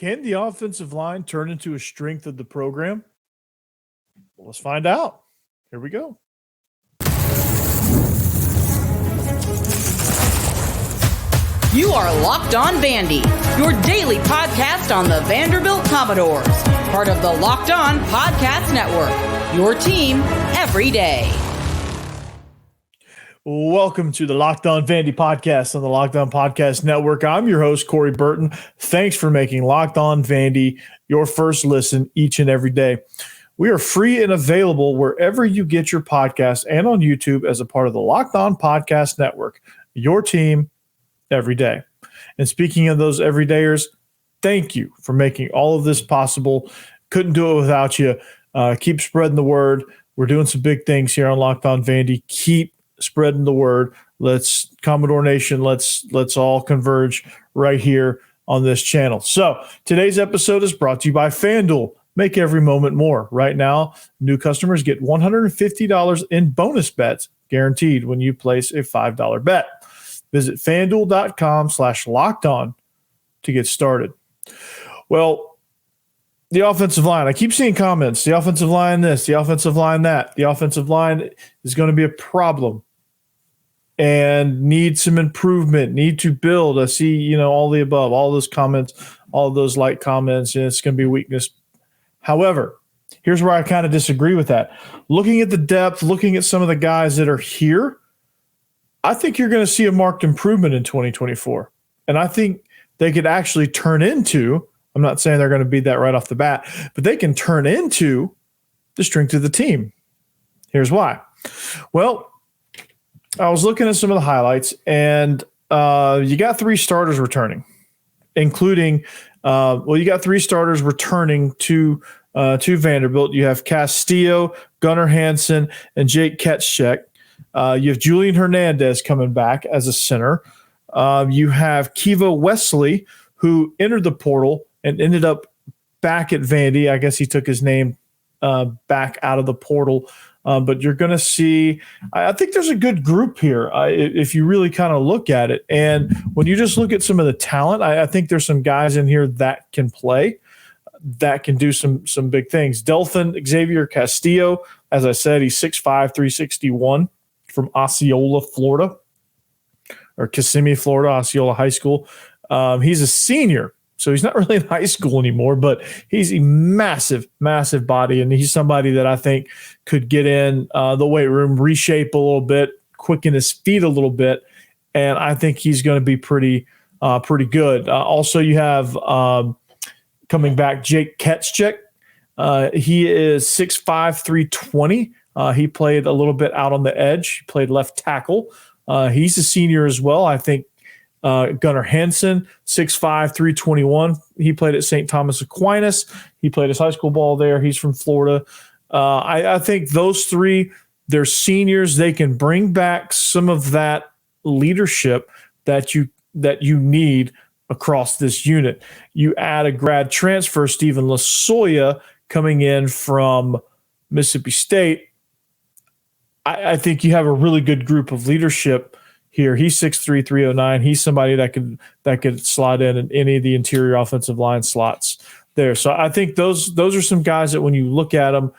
Can the offensive line turn into a strength of the program? Well, let's find out. Here we go. You are Locked On Vandy, your daily podcast on the Vanderbilt Commodores, part of the Locked On Podcast Network, your team every day. Welcome to the Locked On Vandy podcast on the Locked On Podcast Network. I'm your host, Corey Burton. Thanks for making Locked On Vandy your first listen each and every day. We are free and available wherever you get your podcasts and on YouTube as a part of the Locked On Podcast Network, your team every day. And speaking of those everydayers, thank you for making all of this possible. Couldn't do it without you. Keep spreading the word. We're doing some big things here on Locked On Vandy. Keep spreading the word. Let's Commodore Nation. Let's all converge right here on this channel. So today's episode is brought to you by FanDuel. Make every moment more. Right now, new customers get $150 in bonus bets guaranteed when you place a $5 bet. Visit FanDuel.com/lockedon to get started. Well, the offensive line, I keep seeing comments, the offensive line this, the offensive line that. The offensive line is going to be a problem and need some improvement, need to build. I see, all the above, all those comments, all of those light comments, and it's going to be a weakness. However, here's where I kind of disagree with that. Looking at the depth, looking at some of the guys that are here, I think you're going to see a marked improvement in 2024. And I think they could actually turn into, I'm not saying they're going to be that right off the bat, but they can turn into the strength of the team. Here's why. Well, I was looking at some of the highlights, and you got three starters returning, including, you got three starters returning to Vanderbilt. You have Castillo, Gunnar Hansen, and Jake Ketchuk. You have Julian Hernandez coming back as a center. You have Kiva Wesley, who entered the portal and ended up back at Vandy. I guess he took his name back out of the portal. But you're going to see, I think there's a good group here if you really kind of look at it. And when you just look at some of the talent, I think there's some guys in here that can play, that can do some big things. Delphin Xavier Castillo, as I said, he's 6'5", 361 from Osceola, Florida, or Kissimmee, Florida, Osceola High School. He's a senior, so he's not really in high school anymore, but he's a massive, massive body, and he's somebody that I think could get in the weight room, reshape a little bit, quicken his feet a little bit, and I think he's going to be pretty good. Also, you have coming back Jake Ketchuk. He is 6'5", 320. He played a little bit out on the edge. He played left tackle. He's a senior as well. I think Gunnar Hansen, 6'5", 321. He played at St. Thomas Aquinas. He played his high school ball there. He's from Florida. I think those three, they're seniors. They can bring back some of that leadership that you need across this unit. You add a grad transfer, Stephen Lasoya, coming in from Mississippi State. I think you have a really good group of leadership here. He's 6'3", 309. He's somebody that could slot in any of the interior offensive line slots there. So I think those are some guys that when you look at them,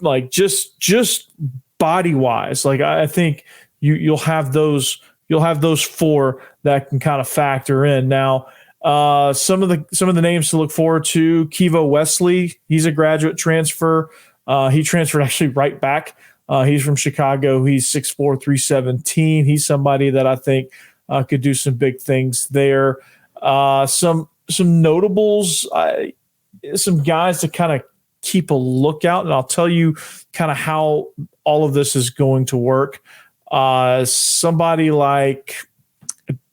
like just body wise, like I think you'll have those four that can kind of factor in. Now, some of the names to look forward to: Kiva Wesley. He's a graduate transfer. He transferred actually right back. He's from Chicago. He's 6'4", 317. He's somebody that I think could do some big things there. Some notables, some guys to kind of keep a lookout, and I'll tell you kind of how all of this is going to work. Somebody like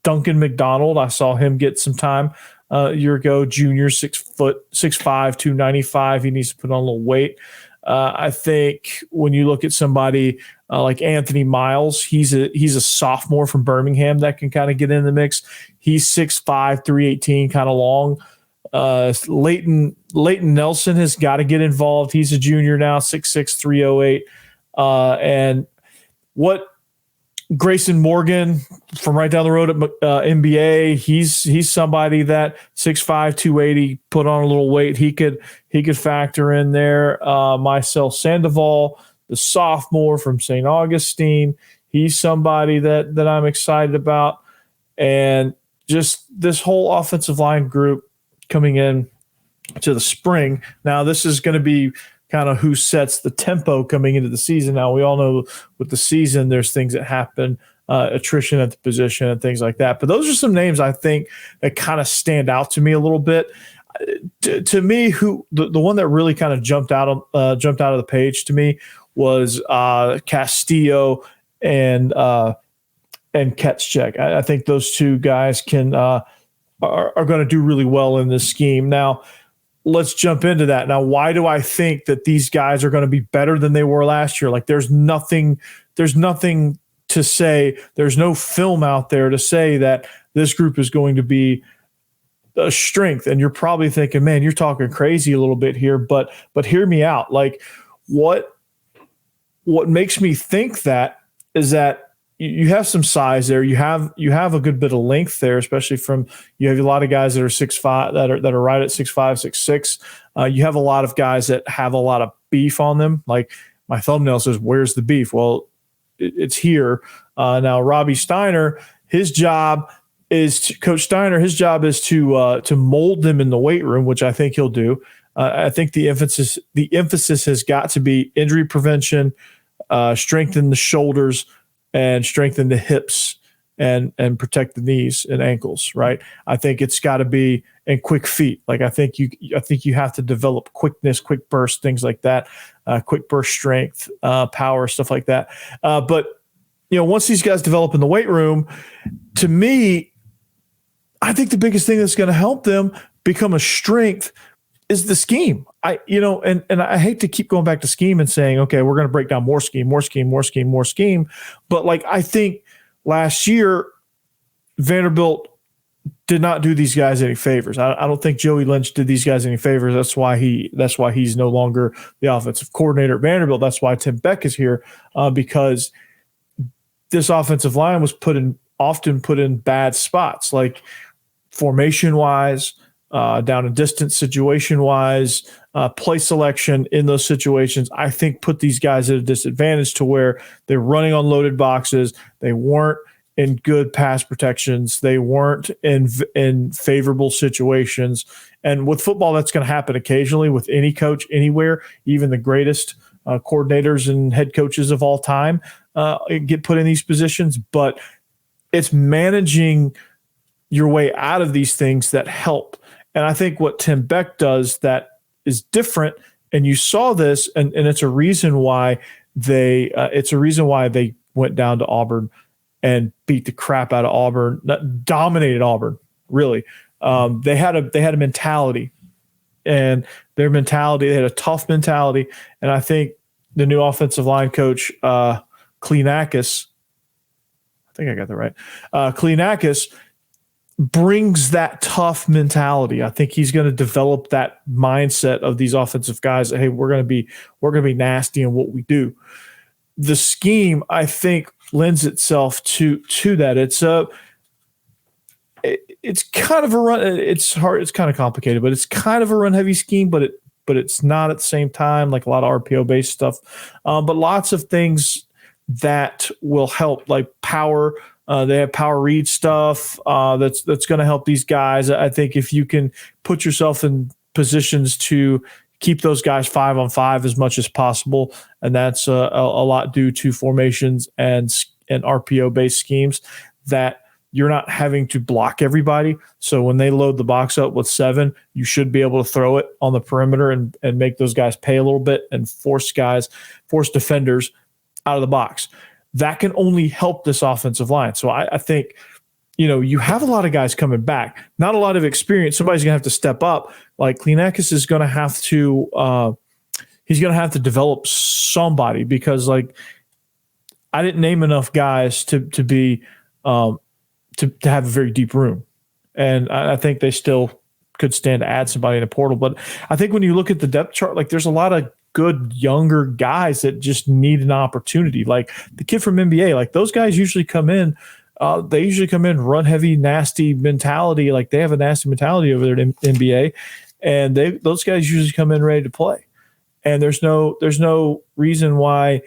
Duncan McDonald, I saw him get some time a year ago. Junior, 6'5", 295. He needs to put on a little weight. I think when you look at somebody like Anthony Miles, he's a sophomore from Birmingham that can kind of get in the mix. He's 6'5", 318, kind of long. Leighton Nelson has got to get involved. He's a junior now, 6'6", 308. And what Grayson Morgan from right down the road at NBA. He's somebody that 6'5", 280, put on a little weight. He could factor in there. Marcel Sandoval, the sophomore from St. Augustine. He's somebody that I'm excited about. And just this whole offensive line group coming in to the spring. Now, this is going to be kind of who sets the tempo coming into the season. Now, we all know with the season, there's things that happen, attrition at the position and things like that. But those are some names I think that kind of stand out to me a little bit. To me, who the one that really kind of jumped out of the page to me was Castillo and Ketschek. I think those two guys are going to do really well in this scheme. Now, let's jump into that. Now, why do I think that these guys are going to be better than they were last year? Like, there's nothing to say. There's no film out there to say that this group is going to be a strength. And you're probably thinking, man, you're talking crazy a little bit here, but hear me out. Like, what makes me think that is that you have some size there. You have a good bit of length there, especially you have a lot of guys that are 6'5", that are right at 6'5", 6'6". You have a lot of guys that have a lot of beef on them. Like my thumbnail says, "Where's the beef?" Well, it's here. Now, Robbie Steiner, Coach Steiner, his job is to mold them in the weight room, which I think he'll do. I think the emphasis has got to be injury prevention, strengthen the shoulders, and strengthen the hips and protect the knees and ankles, right? I think it's got to be and quick feet. Like I think you have to develop quickness, quick burst, things like that, quick burst strength, power, stuff like that. But once these guys develop in the weight room, to me, I think the biggest thing that's going to help them become a strength is the scheme. And I hate to keep going back to scheme and saying, okay, we're going to break down more scheme. But like, I think last year, Vanderbilt did not do these guys any favors. I don't think Joey Lynch did these guys any favors. That's why he's no longer the offensive coordinator at Vanderbilt. That's why Tim Beck is here, because this offensive line was often put in bad spots, like formation wise, down and distance situation wise, play selection in those situations, I think put these guys at a disadvantage to where they're running on loaded boxes. They weren't in good pass protections. They weren't in favorable situations. And with football, that's going to happen occasionally with any coach anywhere, even the greatest coordinators and head coaches of all time get put in these positions. But it's managing your way out of these things that help. And I think what Tim Beck does that is different, and you saw this, and it's a reason why they went down to Auburn and beat the crap out of Auburn, dominated Auburn, really. They had a mentality, and their mentality, they had a tough mentality. And I think the new offensive line coach, Kleenakis, I think I got that right, Kleenakis, brings that tough mentality. I think he's going to develop that mindset of these offensive guys that, hey, we're going to be nasty in what we do. The scheme, I think, lends itself to that. It's kind of a run. It's hard. It's kind of complicated, but it's kind of a run heavy scheme, but it's not at the same time, like a lot of RPO based stuff. But lots of things that will help, like power. They have power read stuff that's going to help these guys. I think if you can put yourself in positions to keep those guys 5-on-5 as much as possible, and that's a lot due to formations and RPO based schemes, that you're not having to block everybody. So when they load the box up with 7, you should be able to throw it on the perimeter and make those guys pay a little bit and force defenders out of the box. That can only help this offensive line. So I think, you have a lot of guys coming back, not a lot of experience. Somebody's going to have to step up. Like Kleenakis is going to have to, he's going to have to develop somebody, because like I didn't name enough guys to be, to have a very deep room. And I think they still could stand to add somebody in the portal. But I think when you look at the depth chart, like there's a lot of good younger guys that just need an opportunity. Like the kid from NBA, like those guys usually come in. They usually come in run heavy, nasty mentality. Like they have a nasty mentality over there in NBA, and those guys usually come in ready to play. And there's no reason why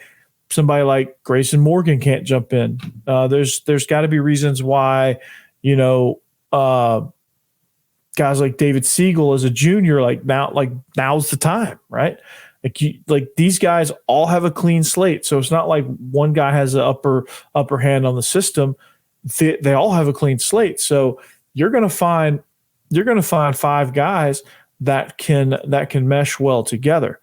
somebody like Grayson Morgan can't jump in. There's got to be reasons why, guys like David Siegel as a junior, now's the time, right? Like these guys all have a clean slate, so it's not like one guy has an upper hand on the system. They all have a clean slate, so you're gonna find 5 guys that can mesh well together.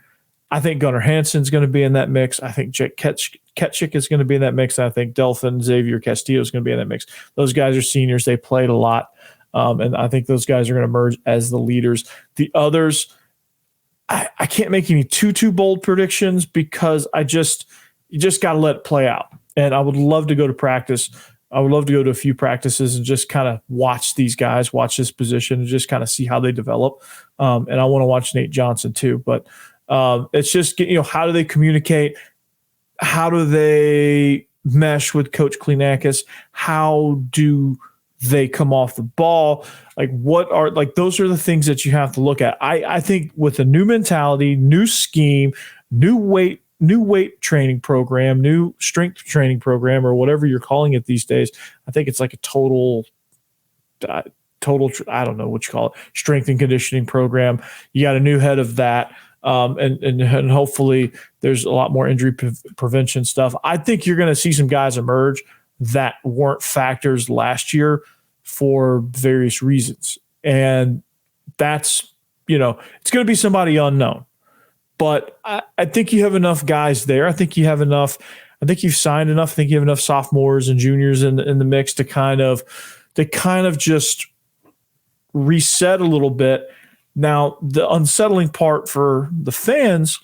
I think Gunnar Hansen's going to be in that mix. I think Jake Ketchik is going to be in that mix. And I think Delphin Xavier Castillo is going to be in that mix. Those guys are seniors. They played a lot. And I think those guys are going to emerge as the leaders. The others, I can't make any too bold predictions because you just got to let it play out. And I would love to go to practice. I would love to go to a few practices and just kind of watch these guys, watch this position, and just kind of see how they develop. And I want to watch Nate Johnson too. But it's just, how do they communicate? How do they mesh with Coach Kleenakis? How do they come off the ball? Those are the things that you have to look at. I think with a new mentality, new scheme, new weight training program, new strength training program, or whatever you're calling it these days, I think it's like a total, I don't know what you call it, strength and conditioning program. You got a new head of that. And hopefully there's a lot more injury prevention stuff. I think you're going to see some guys emerge that weren't factors last year for various reasons. And that's, it's going to be somebody unknown. But I think you have enough guys there. I think you've signed enough. I think you have enough sophomores and juniors in the mix to kind of just reset a little bit. Now, the unsettling part for the fans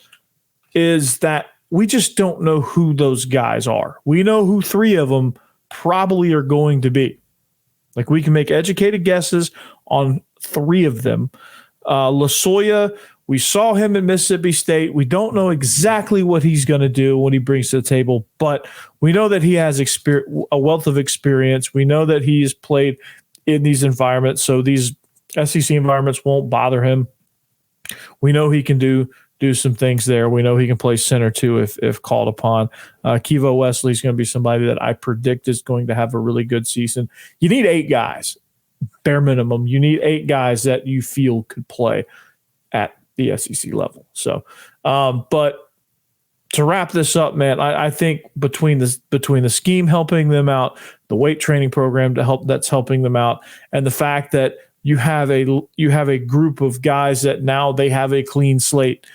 is that we just don't know who those guys are. We know who 3 of them probably are going to be. Like, we can make educated guesses on 3 of them. Lasoya, we saw him at Mississippi State. We don't know exactly what he's going to do, what he brings to the table, but we know that he has a wealth of experience. We know that he's played in these environments, so these SEC environments won't bother him. We know he can do some things there. We know he can play center too if called upon. Kivo Wesley is going to be somebody that I predict is going to have a really good season. You need 8 guys, bare minimum. You need 8 guys that you feel could play at the SEC level. So, but to wrap this up, man, I think between the scheme helping them out, the weight training program that's helping them out, and the fact that you have a group of guys that now they have a clean slate,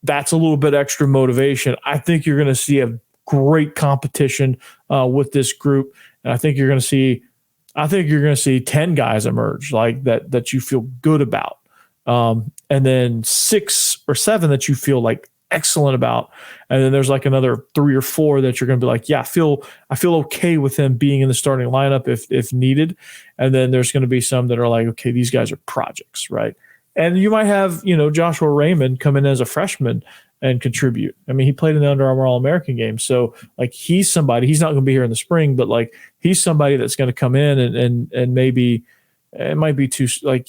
that's a little bit extra motivation. I think you're going to see a great competition with this group, and I think you're going to see 10 guys emerge like that you feel good about, and then 6 or 7 that you feel like excellent about, and then there's like another 3 or 4 that you're going to be like, yeah, I feel okay with him being in the starting lineup if needed, and then there's going to be some that are like, okay, these guys are projects, right? And you might have Joshua Raymond come in as a freshman and contribute. I mean, he played in the Under Armour All-American game, so like he's somebody. He's not going to be here in the spring, but like he's somebody that's going to come in and maybe. It might be too I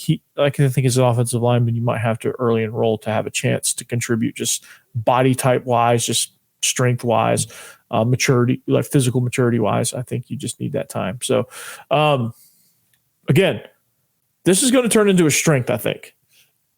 think as an offensive lineman, you might have to early enroll to have a chance to contribute, just body type wise, just strength wise, maturity, like physical maturity wise. I think you just need that time. So, again, this is going to turn into a strength, I think,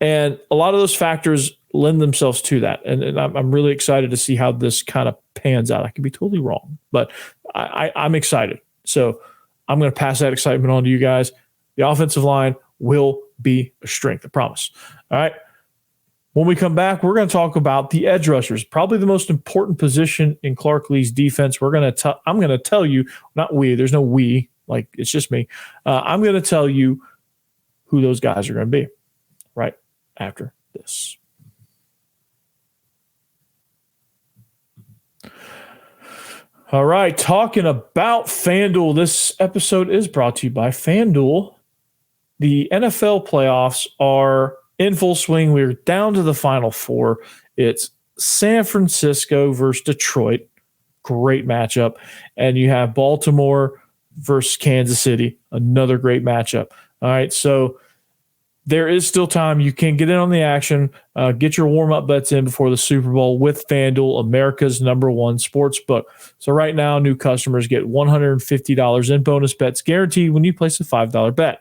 and a lot of those factors lend themselves to that. And I'm really excited to see how this kind of pans out. I could be totally wrong, but I'm excited. So I'm going to pass that excitement on to you guys. The offensive line will be a strength, I promise. All right. When we come back, we're going to talk about the edge rushers, probably the most important position in Clark Lee's defense. I'm going to tell you, not we, there's no we, like it's just me. I'm going to tell you who those guys are going to be right after this. All right, talking about FanDuel, this episode is brought to you by FanDuel. The NFL playoffs are in full swing. We're down to the Final Four, It's San Francisco versus Detroit. Great matchup. And you have Baltimore versus Kansas City. Another great matchup. All right, so there is still time. You can get in on the action. Get your warm-up bets in before the Super Bowl with FanDuel, America's #1 sports book. So right now, new customers get $150 in bonus bets guaranteed when you place a $5 bet.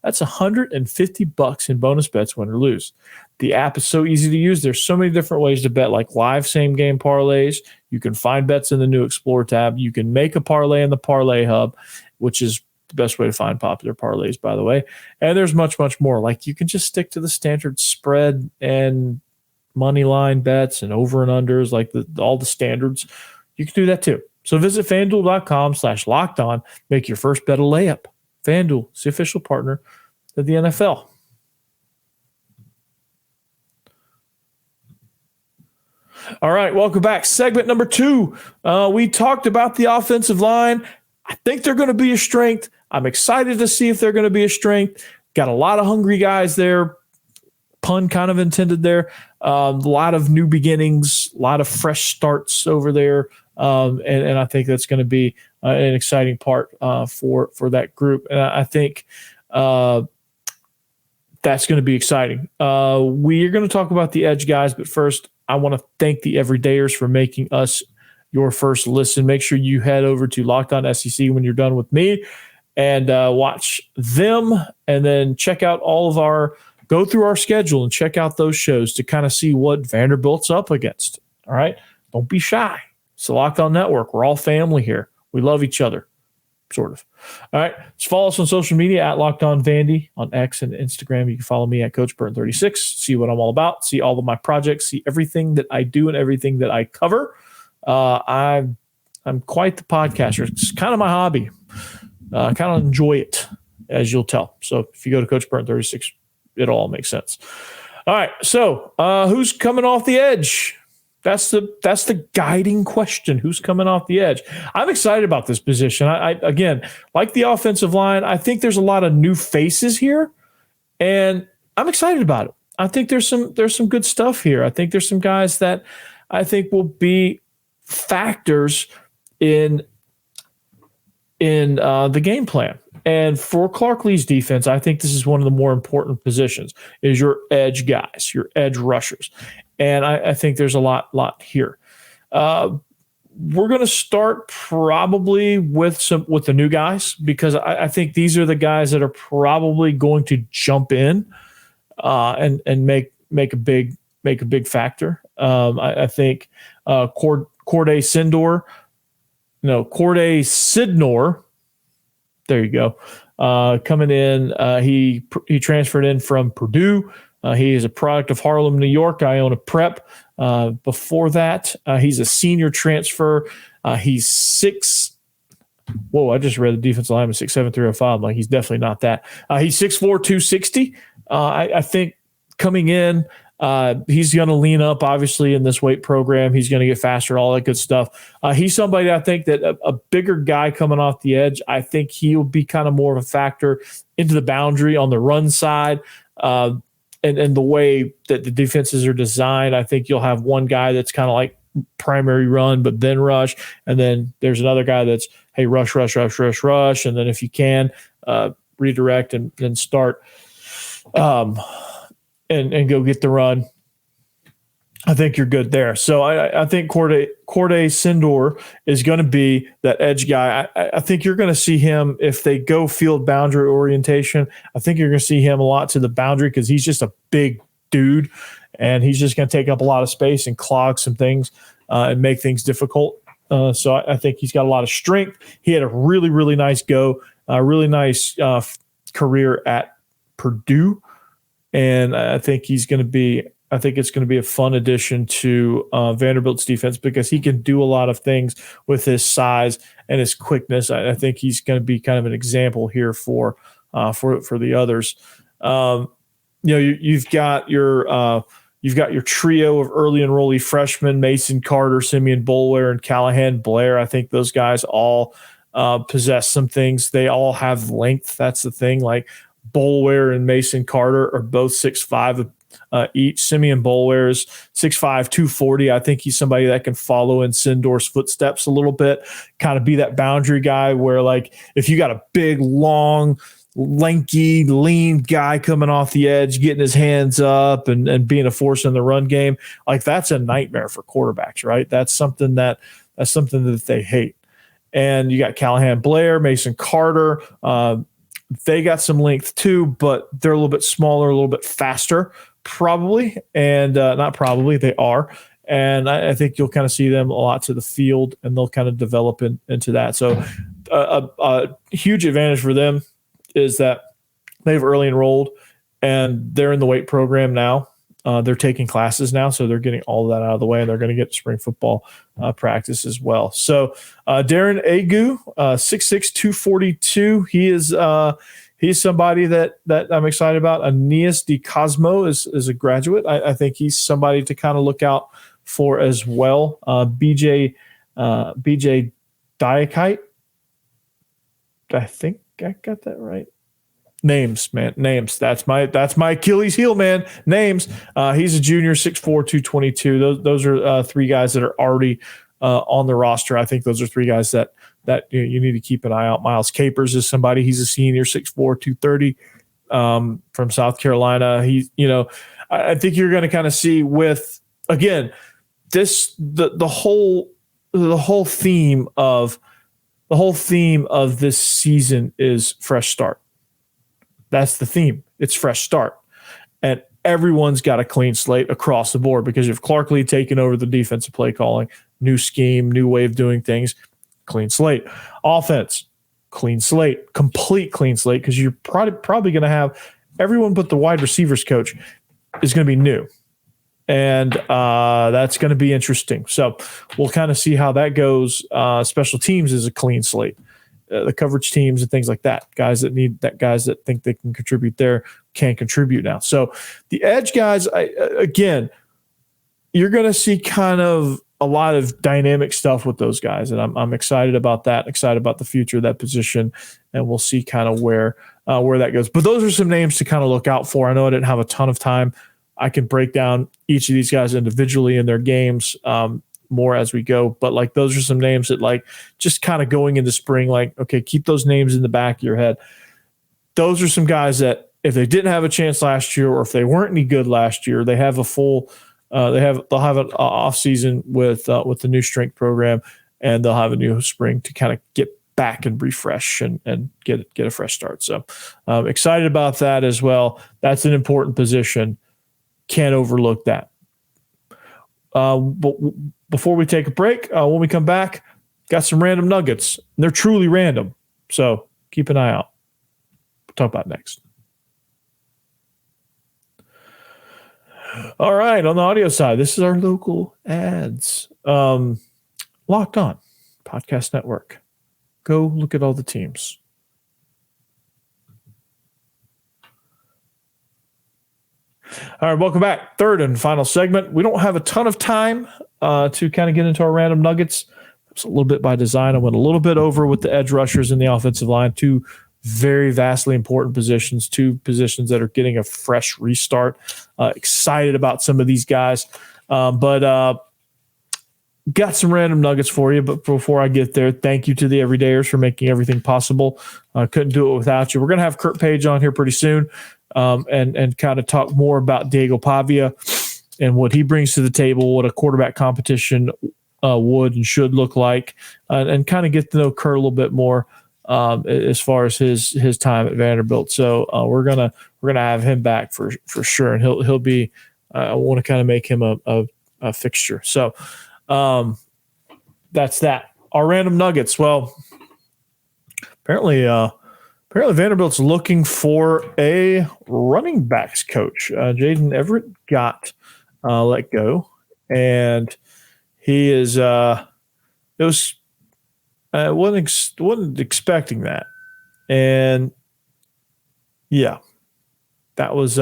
That's $150 in bonus bets, win or lose. The app is so easy to use. There's so many different ways to bet, like live same-game parlays. You can find bets in the new Explore tab. You can make a parlay in the Parlay Hub, which is the best way to find popular parlays, by the way. And there's much, much more. Like you can just stick to the standard spread and money line bets and over and unders, like all the standards. You can do that too. So visit FanDuel.com/lockedon. Make your first bet a layup. FanDuel is the official partner of the NFL. All right, welcome back. Segment number 2. We talked about the offensive line. I think they're going to be a strength. I'm excited to see if they're going to be a strength. Got a lot of hungry guys there. Pun kind of intended there. A lot of new beginnings, a lot of fresh starts over there. And I think that's going to be an exciting part for that group. And I think that's going to be exciting. We are going to talk about the edge guys, but first, I want to thank the everydayers for making us your first listen. Make sure you head over to Locked On SEC when you're done with me and watch them, and then check out go through our schedule and check out those shows to kind of see what Vanderbilt's up against. All right. Don't be shy. It's the Locked On Network. We're all family here. We love each other. Sort of. All right. Just follow us on social media at Locked On Vandy on X and Instagram. You can follow me at Coach Burton36. See what I'm all about. See all of my projects. See everything that I do and everything that I cover. I'm quite the podcaster. It's kind of my hobby. I kind of enjoy it, as you'll tell. So if you go to Coach Burton36, it'll all make sense. All right. So who's coming off the edge? That's the guiding question. Who's coming off the edge? I'm excited about this position. I again, like the offensive line, I think there's a lot of new faces here, and I'm excited about it. I think there's some good stuff here. I think there's some guys that I think will be factors in the game plan. And for Clark Lea's defense, I think this is one of the more important positions, is your edge guys, your edge rushers. And I think there's a lot here. We're going to start probably with the new guys, because I think these are the guys that are probably going to jump in and make a big factor. I think Corday Sidnor. There you go. Coming in, he transferred in from Purdue. He is a product of Harlem, New York. Iona Prep. Before that, he's a senior transfer. He's 6. Whoa, I just read the defensive lineman 6'7", 305. Like, he's definitely not that. He's 6'4", 260. I think coming in, he's going to lean up, obviously, in this weight program. He's going to get faster, all that good stuff. He's somebody, I think, that a bigger guy coming off the edge, I think he'll be kind of more of a factor into the boundary on the run side. And the way that the defenses are designed, I think you'll have one guy that's kind of like primary run, but then rush. And then there's another guy that's, hey, rush. And then if you can, redirect and then start and go get the run. I think you're good there. So I think Corday Sidnor is going to be that edge guy. I think you're going to see him if they go field boundary orientation. I think you're going to see him a lot to the boundary, because he's just a big dude, and he's just going to take up a lot of space and clog some things and make things difficult. So I think he's got a lot of strength. He had a really, really nice really nice career at Purdue, and I think it's going to be a fun addition to Vanderbilt's defense, because he can do a lot of things with his size and his quickness. I think he's going to be kind of an example here for the others. You've got your trio of early enrollee freshmen: Mason Carter, Simeon Boulware, and Callahan Blair. I think those guys all possess some things. They all have length. That's the thing. Like, Boulware and Mason Carter are both 6'5", each. Simeon Bolware's 6'5", 240. I think he's somebody that can follow in Sindor's footsteps a little bit, kind of be that boundary guy where, like, if you got a big, long, lanky, lean guy coming off the edge, getting his hands up and being a force in the run game, like, that's a nightmare for quarterbacks, right? That's something that they hate. And you got Callahan Blair, Mason Carter. They got some length too, but they're a little bit smaller, a little bit faster, probably. And not probably, they are. And I think you'll kind of see them a lot to the field, and they'll kind of develop into that. So a huge advantage for them is that they've early enrolled, and they're in the weight program now. They're taking classes now, so they're getting all of that out of the way, and they're going to get spring football practice as well. So Darren Agu, 6'6", 242. He's somebody that I'm excited about. Aeneas De Cosmo is a graduate. I think he's somebody to kind of look out for as well. BJ Diakite. I think I got that right. Names, man. Names. That's my Achilles heel, man. Names. He's a junior, 6'4", 222. Those are three guys that are already on the roster. I think those are three guys that you need to keep an eye out. Miles Capers is somebody. He's a senior, 6'4", 230, from South Carolina. I think you're going to kind of see with, again, the whole theme of this season is fresh start. That's the theme. It's fresh start. And everyone's got a clean slate across the board because you've Clark Lee taken over the defensive play calling, new scheme, new way of doing things, clean slate. Offense, clean slate, complete clean slate, because you're probably going to have everyone but the wide receivers coach is going to be new. And that's going to be interesting. So we'll kind of see how that goes. Special teams is a clean slate. The coverage teams and things like that, guys that think they can contribute there can contribute now. So the edge guys, again, you're going to see kind of a lot of dynamic stuff with those guys, and I'm excited about that. Excited about the future of that position, and we'll see kind of where that goes. But those are some names to kind of look out for. I know I didn't have a ton of time. I can break down each of these guys individually in their games more as we go, but like those are some names that, like, just kind of going into spring, like, okay, keep those names in the back of your head. Those are some guys that if they didn't have a chance last year, or if they weren't any good last year, they have a full they'll have an off season with the new strength program, and they'll have a new spring to kind of get back and refresh and get a fresh start. So excited about that as well. That's an important position. Can't overlook that. But before we take a break, when we come back, got some random nuggets. They're truly random, so keep an eye out. We'll talk about it next. All right, on the audio side, this is our local ads. Locked On Podcast Network. Go look at all the teams. All right, welcome back. Third and final segment. We don't have a ton of time to kind of get into our random nuggets. It's a little bit by design. I went a little bit over with the edge rushers in the offensive line, two very vastly important positions, two positions that are getting a fresh restart. Excited about some of these guys. But got some random nuggets for you. But before I get there, thank you to the Everydayers for making everything possible. Couldn't do it without you. We're going to have Kurt Page on here pretty soon. And kind of talk more about Diego Pavia and what he brings to the table, what a quarterback competition would and should look like, and kind of get to know Kurt a little bit more as far as his time at Vanderbilt. So we're gonna have him back for sure, and he'll be. I want to kind of make him a fixture. So that's that. Our random nuggets. Well, apparently Vanderbilt's looking for a running backs coach. Jaden Everett got let go, and he is. Wasn't expecting that, and yeah, that was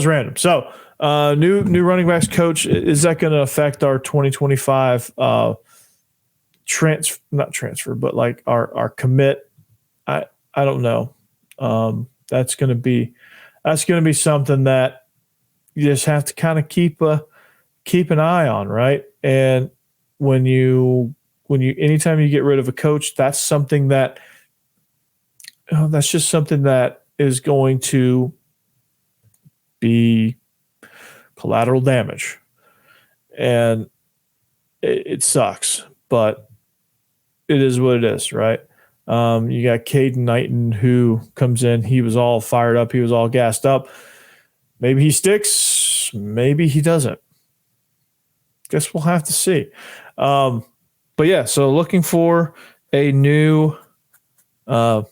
random. So new running backs coach. Is that going to affect our 2025 not transfer, but like our commit? I don't know. That's going to be something that just have to kind of keep an eye on, right? And when you anytime you get rid of a coach, that's something that that's just something that is going to be collateral damage. And it sucks, but it is what it is, right? You got Caden Knighton who comes in. He was all fired up. He was all gassed up. Maybe he sticks. Maybe he doesn't. Guess we'll have to see. But yeah, so looking for a new going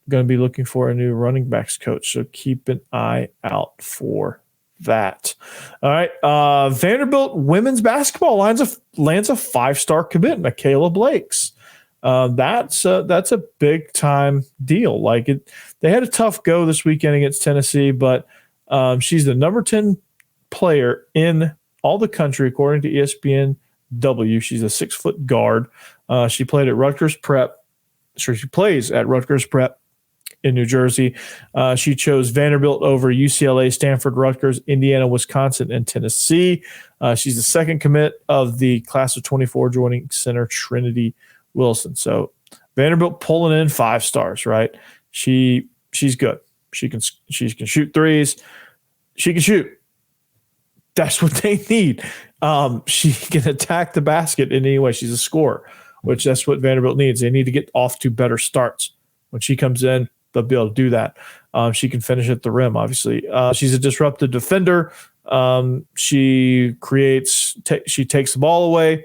to be looking for a new running backs coach. So keep an eye out for that. All right. Vanderbilt women's basketball lands a 5-star commit, Mikayla Blakes. That's a big time deal. They had a tough go this weekend against Tennessee, but she's the number 10 player in all the country, according to ESPNW. She's a 6-foot guard. She played at Rutgers Prep. So she plays at Rutgers Prep in New Jersey. She chose Vanderbilt over UCLA, Stanford, Rutgers, Indiana, Wisconsin, and Tennessee. She's the second commit of the class of 24, joining center Trinity Wilson. So Vanderbilt pulling in 5 stars, right? She's good. She can shoot threes. She can shoot. That's what they need. She can attack the basket in any way. She's a scorer, which that's what Vanderbilt needs. They need to get off to better starts. When she comes in, they'll be able to do that. She can finish at the rim, obviously. She's a disruptive defender. She takes the ball away.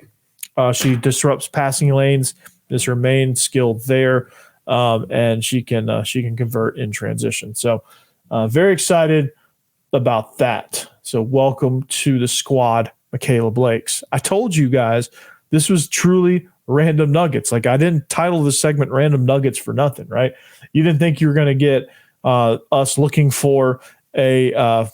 She disrupts passing lanes. Is her main skill there, and she can convert in transition. So, very excited about that. So, welcome to the squad, Mikayla Blakes. I told you guys this was truly random nuggets. I didn't title this segment "Random Nuggets" for nothing, right? You didn't think you were going to get us looking for a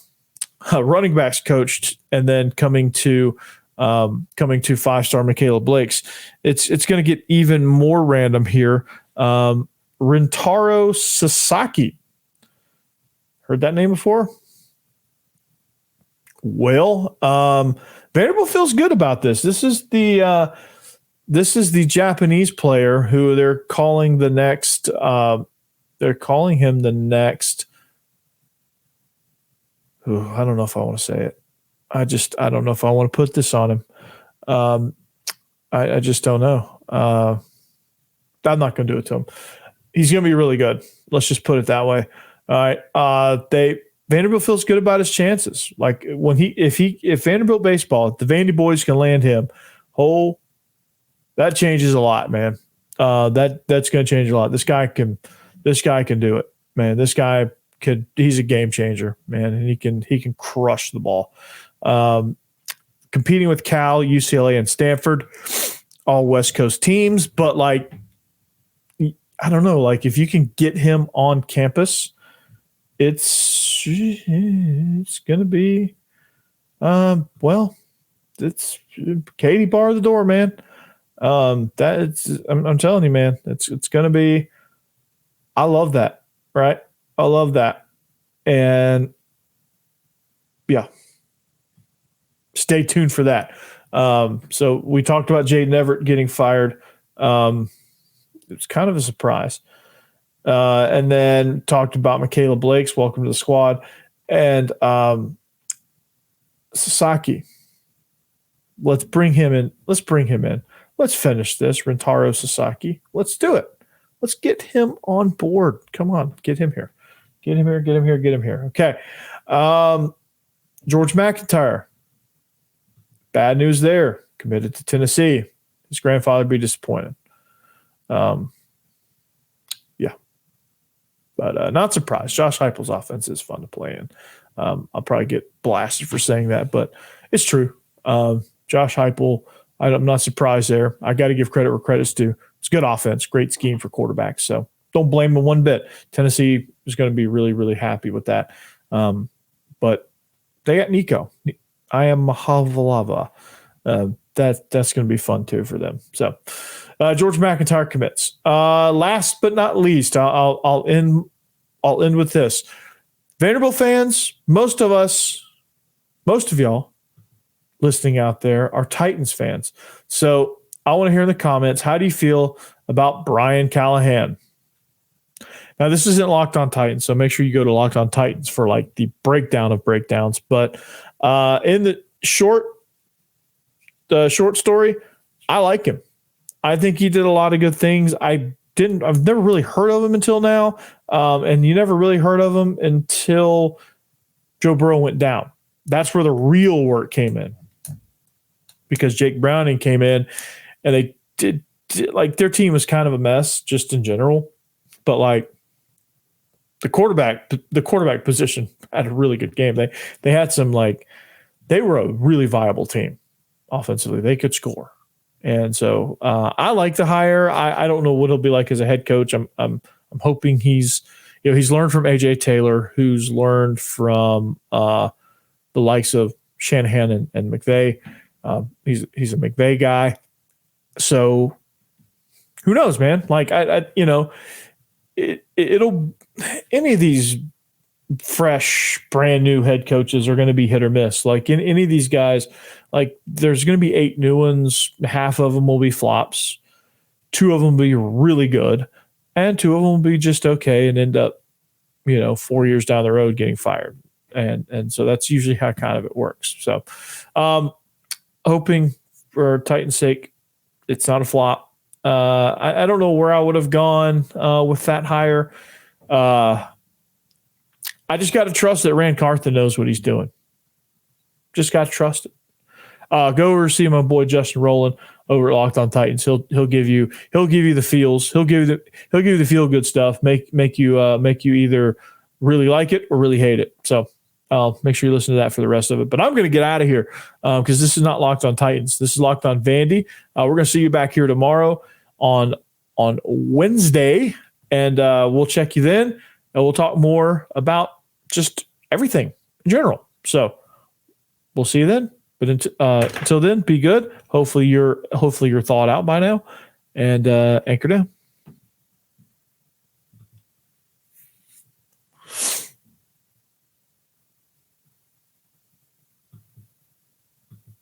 running backs coach and then coming to 5-star Mikayla Blakes. It's going to get even more random here. Rintaro Sasaki. Heard that name before? Well, Vanderbilt feels good about this. This is the Japanese player who they're calling the next. They're calling him the next. I don't know if I want to say it. I don't know if I want to put this on him. I just don't know. I'm not going to do it to him. He's going to be really good. Let's just put it that way. All right. Vanderbilt feels good about his chances. If Vanderbilt baseball, if the Vandy boys can land him, that changes a lot, man. That's going to change a lot. This guy can do it, man. This guy he's a game changer, man, and he can crush the ball. Competing with Cal, UCLA, and Stanford, all West Coast teams, but I don't know, if you can get him on campus, it's gonna be it's Katie bar the door, man. I'm telling you, man, it's gonna be. I love that, right? I love that, and yeah. Stay tuned for that. So we talked about Jaden Everett getting fired. It's kind of a surprise. And then talked about Mikayla Blakes. Welcome to the squad. And Sasaki. Let's bring him in. Let's finish this. Rintaro Sasaki. Let's do it. Let's get him on board. Come on. Get him here. Okay. George McIntyre. Bad news there. Committed to Tennessee. His grandfather would be disappointed. Yeah. But not surprised. Josh Heupel's offense is fun to play in. I'll probably get blasted for saying that, but it's true. Josh Heupel, I'm not surprised there. I got to give credit where credit's due. It's good offense, great scheme for quarterbacks. So don't blame him one bit. Tennessee is going to be really, really happy with that. But they got Nico. I am Mahavalava. That's going to be fun too for them. So George McIntyre commits. Last but not least, I'll end with this. Vanderbilt fans, most of us most of y'all listening out there are Titans fans. So I want to hear in the comments, how do you feel about Brian Callahan? Now, this isn't Locked on Titans, so make sure you go to Locked on Titans for like the breakdown of breakdowns. But in the short story, I like him. I think he did a lot of good things. I've never really heard of him until now. And you never really heard of him until Joe Burrow went down. That's where the real work came in. Because Jake Browning came in and they did like their team was kind of a mess just in general. But like the quarterback position had a really good game. They had some they were a really viable team offensively. They could score. And so I like the hire. I don't know what he'll be like as a head coach. I'm hoping he's learned from AJ Taylor, who's learned from the likes of Shanahan and McVay. He's a McVay guy. So who knows, man? Like it'll any of these fresh, brand new head coaches are going to be hit or miss. Like in any of these guys, like there's going to be 8 new ones. Half of them will be flops. 2 of them will be really good. And 2 of them will be just okay and end up, 4 years down the road getting fired. And so that's usually how kind of it works. So hoping for Titans' sake, it's not a flop. I don't know where I would have gone with that hire. I just got to trust that Rand Carthen knows what he's doing. Just got to trust it. Go over see my boy Justin Rowland over at Locked on Titans. He'll give you the feels. He'll give you the feel good stuff. Make you either really like it or really hate it. So make sure you listen to that for the rest of it. But I'm going to get out of here because this is not Locked on Titans. This is Locked on Vandy. We're going to see you back here tomorrow on Wednesday, and we'll check you then, and we'll talk more about just everything in general. So we'll see you then. But until then, be good. Hopefully you're thawed out by now, and anchor down.